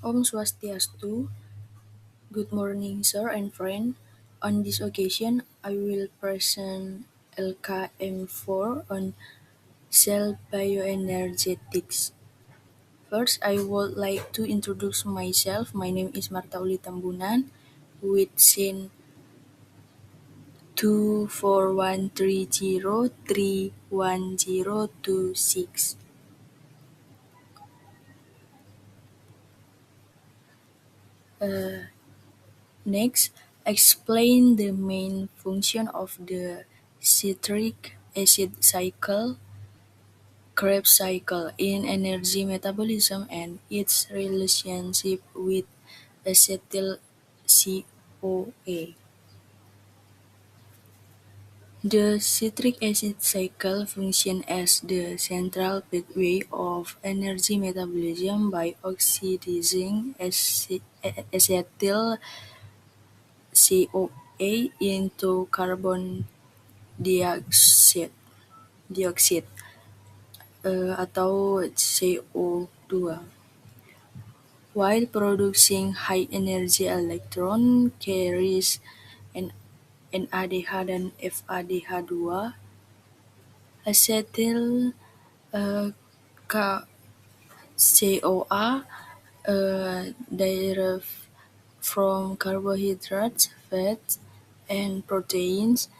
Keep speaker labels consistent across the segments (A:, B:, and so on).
A: Om Swastiastu. Good morning, sir and friend. On this occasion, I will present LKM4 on cell bioenergetics. First, I would like to introduce myself. My name is Marta Uli Tambunan with SIN 24130310026. Next, explain the main function of the citric acid cycle, Krebs cycle, in energy metabolism and its relationship with acetyl CoA. The citric acid cycle functions as the central pathway of energy metabolism by oxidizing acetyl CoA into carbon dioxide atau CO2 while producing high energy electron carriers NADH dan FADH2. Acetyl CoA derived from carbohydrates, fats, and proteins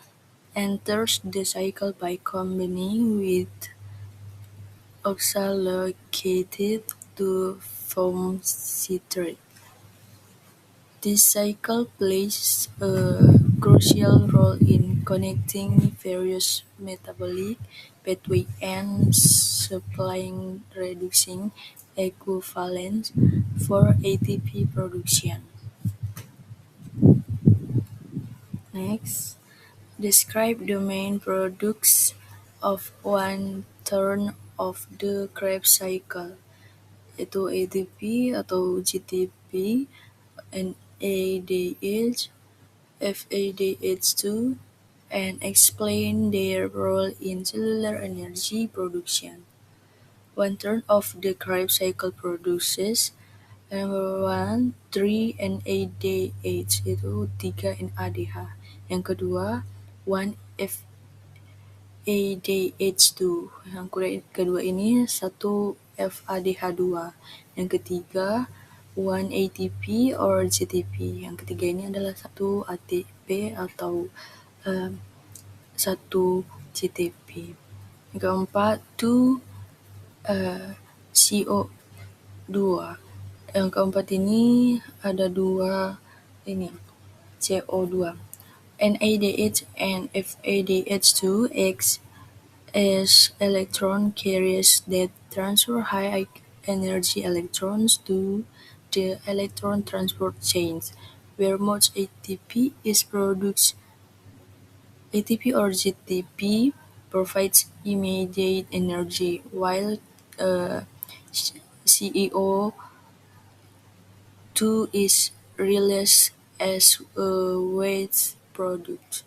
A: enters the cycle by combining with oxaloacetate to form citrate. This cycle plays a crucial role in connecting various metabolic pathways and supplying reducing equivalents for ATP production. Next, describe the main products of one turn of the Krebs cycle, yaitu ATP atau GTP, NADH, FADH2, and explain their role in cellular energy production. One third of the Krebs cycle produces number one, 3 NADH, itu 3 NADH. Yang kedua, 1 FADH2. Yang kedua ini 1 FADH2. Yang ketiga, 1 ATP or GTP. Yang ketiga ini adalah 1 ATP atau 1 GTP. Yang keempat, 2 CO2. Yang keempat ini ada 2 ini CO2. NADH and FADH2 acts as electron carriers that transfer high energy electrons to the electron transport chains, where much ATP is produced. ATP or GTP provides immediate energy, while CO2 is released as a waste product.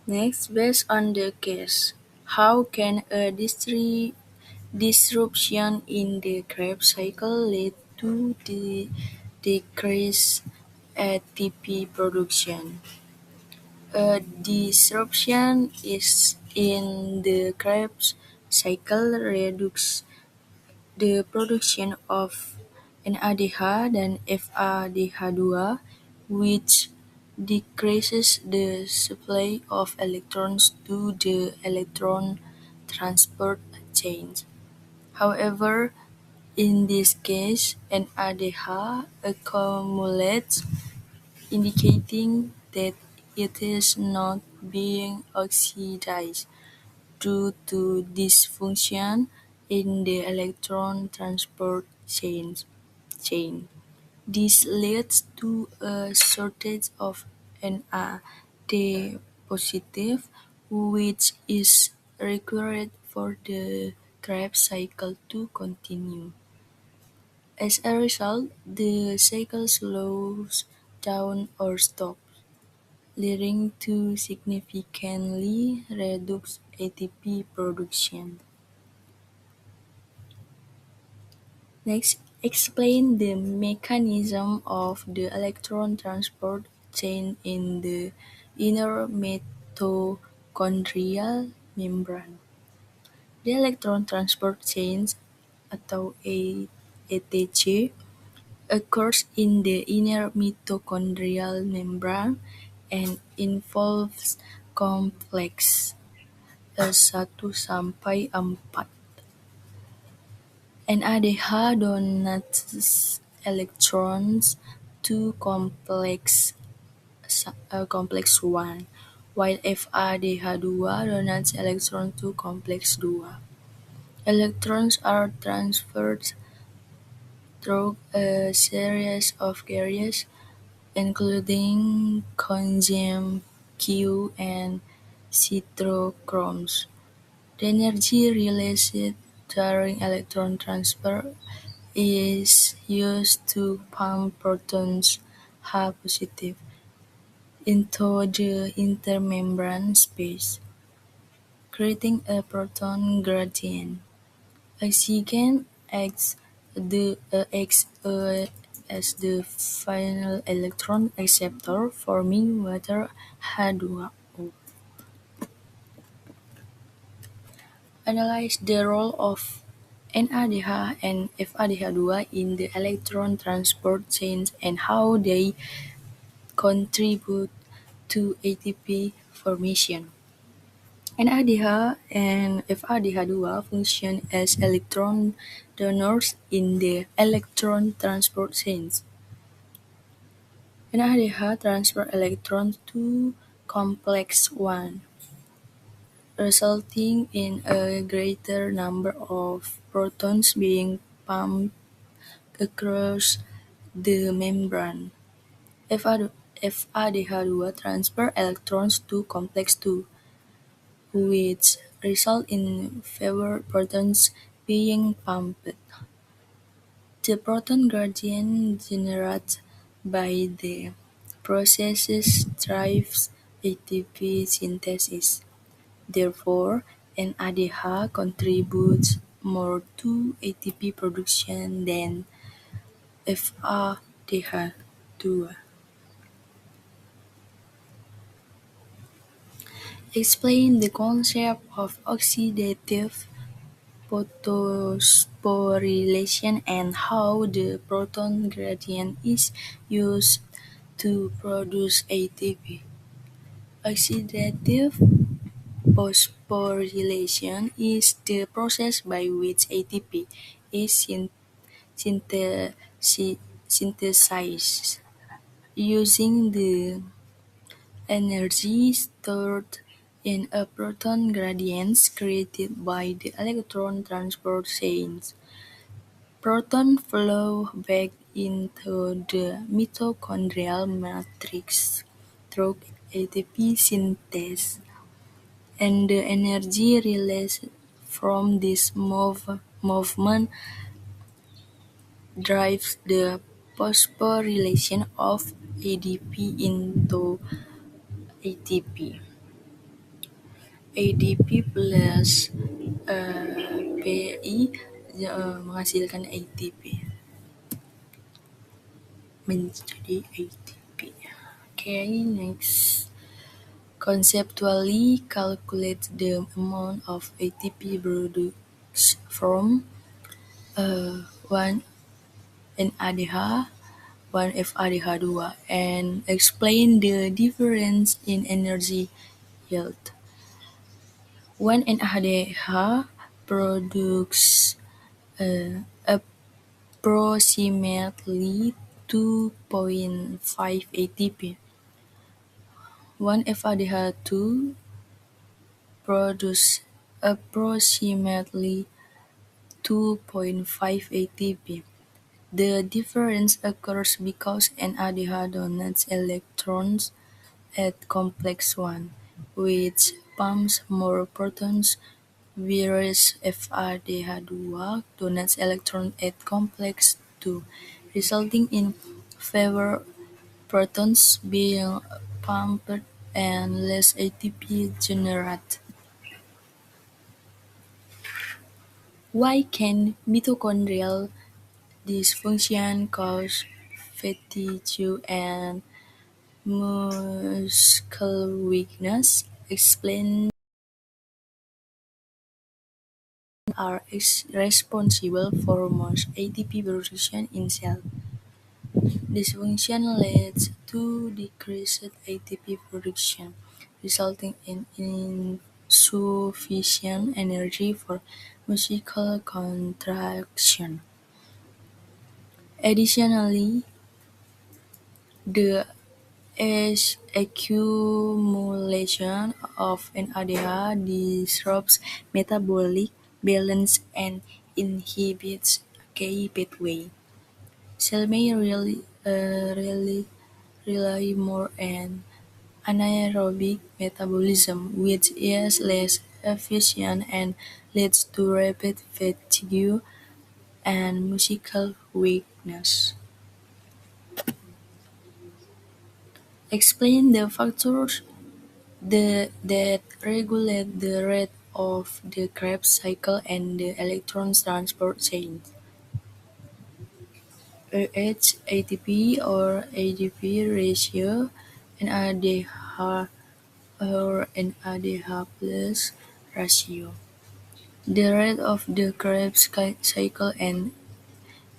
A: Next, based on the case, how can a disruption in the Krebs cycle lead to the decreased ATP production? A disruption is in the Krebs cycle reduces the production of NADH dan FADH2, which decreases the supply of electrons to the electron transport chains. However, in this case, NADH accumulates, indicating that it is not being oxidized due to dysfunction in the electron transport chain. This leads to a shortage of NAD positive, which is required for the Krebs cycle to continue. As a result, the cycle slows down or stops. leading to significantly reduced ATP production. Next, explain the mechanism of the electron transport chain in the inner mitochondrial membrane. The electron transport chain atau ETC occurs in the inner mitochondrial membrane and involves complex 1 sampai 4 NADH donates electrons to complex 1, while FADH2 donates electrons to complex 2. Electrons are transferred through a series of carriers, including coenzyme Q and cytochromes. The energy released during electron transfer is used to pump protons H positive into the intermembrane space, creating a proton gradient. Oxygen acts as the final electron acceptor, forming water H2O. Analyze the role of NADH and FADH2 in the electron transport chain and how they contribute to ATP formation. NADH and FADH2 function as electron donors in the electron transport chain. NADH transfers electrons to complex 1, resulting in a greater number of protons being pumped across the membrane. FADH2 transfers electrons to complex 2, which result in fewer protons being pumped. The proton gradient generated by the process drives ATP synthesis. Therefore, NADH contributes more to ATP production than FADH2. Explain the concept of oxidative phosphorylation and how the proton gradient is used to produce ATP. Oxidative phosphorylation is the process by which ATP is synthesized using the energy stored in a proton gradient created by the electron transport chains. Protons flow back into the mitochondrial matrix through ATP synthesis, and the energy released from this movement drives the phosphorylation of ADP into ATP. ADP plus PI menghasilkan ATP menjadi ATP. Okay, next. Conceptually calculate the amount of ATP produced from 1 NADH, 1 FADH2 and explain the difference in energy yield. 1 NADH produces approximately 2.5 ATP. 1 FADH2 produces approximately 2.5 ATP. The difference occurs because NADH donates electrons at complex 1, which pumps more protons, whereas FADH2 donates electrons at complex 2, resulting in fewer protons being pumped and less ATP generated. Why can mitochondrial dysfunction cause fatigue and muscle weakness? Explain are responsible for most ATP production in cells. Dysfunction leads to decreased ATP production, resulting in insufficient energy for muscle contraction. Additionally, the accumulation of NADH disrupts metabolic balance and inhibits K pathway. Cells may rely more on anaerobic metabolism, which is less efficient and leads to rapid fatigue and muscle weakness. Explain the factors that regulate the rate of the Krebs cycle and the electron transport chain. AH, ATP or ADP ratio, NADH or NADH plus ratio. The rate of the Krebs cycle and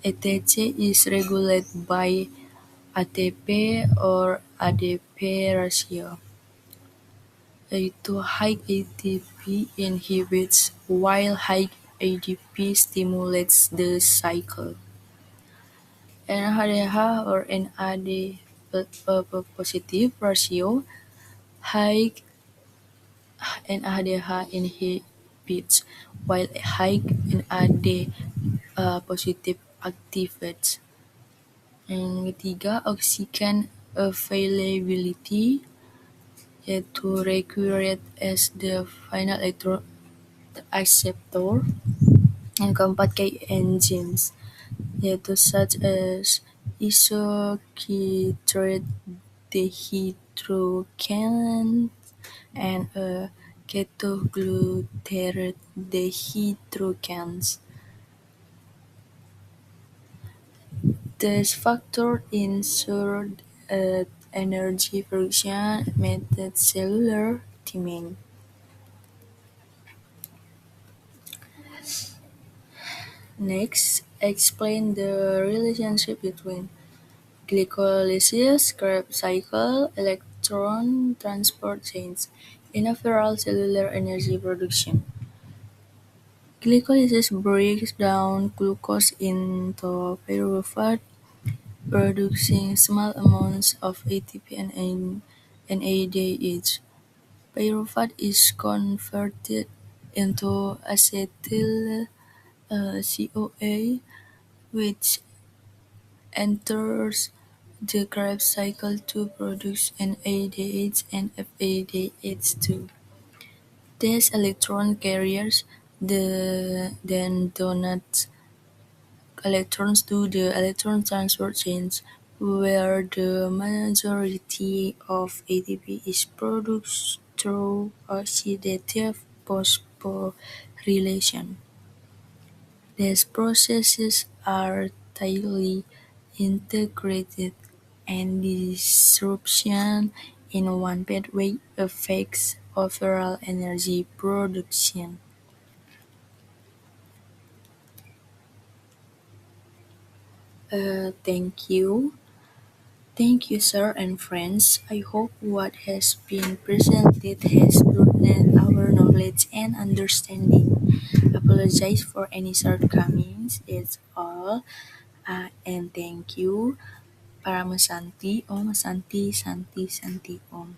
A: ATC is regulated by ATP or ADP ratio. High ATP inhibits while high ADP stimulates the cycle. NADH or NAD positive ratio. High NADH inhibits while high NAD positive activates. Yang ketiga, oxygen availability, yaitu required as the final electron acceptor. Yang keempat, kayak enzymes, yaitu such as isocitrate dehydrogenase and ketoglutarate dehydrogenase. These factors ensure energy production meets cellular demand. Next, explain the relationship between glycolysis, Krebs cycle, electron transport chains, in overall cellular energy production. Glycolysis breaks down glucose into pyruvate, producing small amounts of ATP and NADH. Pyruvate is converted into acetyl CoA, which enters the Krebs cycle to produce NADH and FADH2. These electron carriers then donate electrons to the electron transport chains, where the majority of ATP is produced through oxidative phosphorylation. These processes are tightly integrated, and disruption in one pathway affects overall energy production. Thank you. Thank you, sir and friends. I hope what has been presented has broadened our knowledge and understanding. Apologize for any shortcomings. That's all. And thank you. Para Santi Om, Santi, Santi, Santi Om.